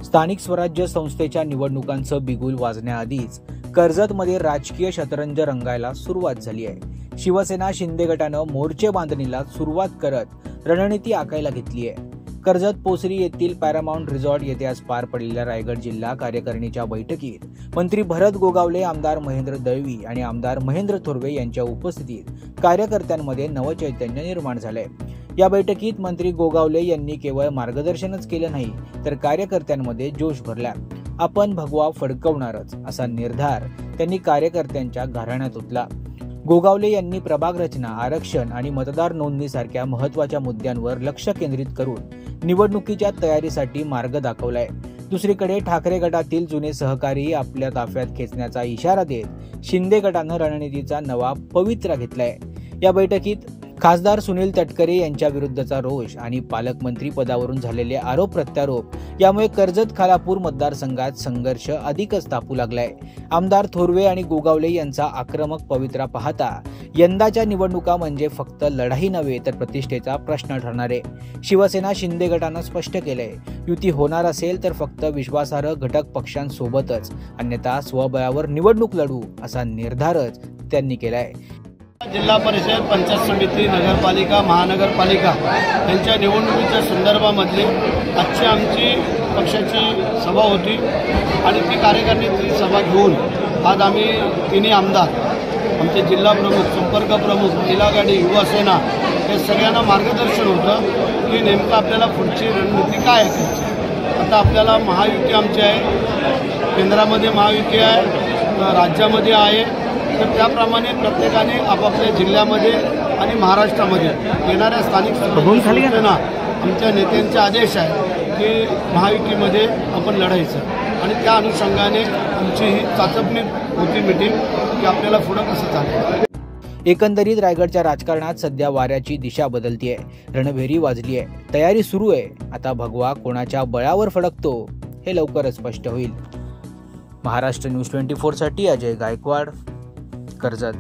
स्थानिक स्वराज्य संस्थेच्या निवडणुकांचं बिगुल वाजण्याआधीच कर्जतमध्ये राजकीय शतरंज रंगायला सुरुवात झाली आहे। शिवसेना शिंदे गटानं मोर्चे बांधणीला सुरुवात करत रणनीती आखायला घेतली आहे। कर्जत पोसरी येथील पॅरामाउंट रिसॉर्ट येथे आज पार पडलेल्या रायगड जिल्हा कार्यकारिणीच्या बैठकीत मंत्री भरत गोगावले, आमदार महेंद्र दळवी आणि आमदार महेंद्र थोरवे यांच्या उपस्थितीत कार्यकर्त्यांमध्ये नवचैतन्य निर्माण झालंय। या बैठकीत मंत्री गोगावले यांनी केवळ मार्गदर्शनच केलं नाही तर कार्यकर्त्यांमध्ये जोश भरला। आपण भगवा फडकवणारच असा निर्धार त्यांनी कार्यकर्त्यांच्या घराण्यात ओतला। गोगावले यांनी प्रभाग रचना, आरक्षण आणि मतदार नोंदणीसारख्या महत्त्वाच्या मुद्द्यांवर लक्ष केंद्रित करून निवडणुकीच्या तयारीसाठी मार्ग दाखवलाय। दुसरीकडे ठाकरे गटातील जुने सहकारी आपल्या ताफ्यात खेचण्याचा इशारा देत शिंदे गटानं रणनीतीचा नवा पवित्रा घेतलाय। या बैठकीत खासदार सुनील तटकरे यांच्या विरुद्धचा रोष आणि पालकमंत्री पदावरून झालेले आरोप प्रत्यारोप यामुळे कर्जत खालापूर मतदारसंघात संघर्ष अधिकच तापू लागलाय। आमदार थोरवे आणि गोगावले यांचा आक्रमक पवित्रा पाहता यंदाच्या निवडणुका म्हणजे फक्त लढाई नव्हे तर प्रतिष्ठेचा प्रश्न ठरणार आहे। शिवसेना शिंदे गटानं स्पष्ट केलंय, युती होणार असेल तर फक्त विश्वासार्ह घटक पक्षांसोबतच, अन्यथा स्वबळावर निवडणूक लढू असा निर्धारच त्यांनी केलाय। जिल्हा परिषद, पंचायत समिती, नगरपालिका, महानगरपालिका यांच्या निवडणुकीच्या संदर्भामधली आजची आमची पक्षाची सभा होती आणि ती कार्यकारिणीची सभा घेऊन आज आम्ही तिन्ही आमदार, आमचे जिल्हा प्रमुख, संपर्क प्रमुख, महिला आघाडी, युवा सेना हे सगळ्यांना मार्गदर्शन होतं की नेमकं आपल्याला पुढची रणनीती काय आहे। आता आपल्याला महायुती आमची आहे, केंद्रामध्ये महायुती आहे, राज्यामध्ये आहे, तर त्याप्रमाणे प्रत्येकाने आपापल्या जिल्ह्यामध्ये आणि महाराष्ट्रामध्ये येणाऱ्या स्थानिक संस्थांना आमच्या नेत्यांचे आदेश आहे की महायुतीमध्ये आपण लढायचं आणि त्या अनुषंगाने आमची ही चाचपणी होती मीटिंग की आपल्याला पुढं कसं चालतं। एकंदरीत रायगडच्या राजकारणात सध्या वाऱ्याची दिशा बदलतीये, रणभेरी वाजली आहे, तयारी सुरू आहे। आता भगवा कोणाच्या बळावर फडकतो हे लवकरच स्पष्ट होईल। महाराष्ट्र न्यूज 24 साठी अजय गायकवाड, कर्जत।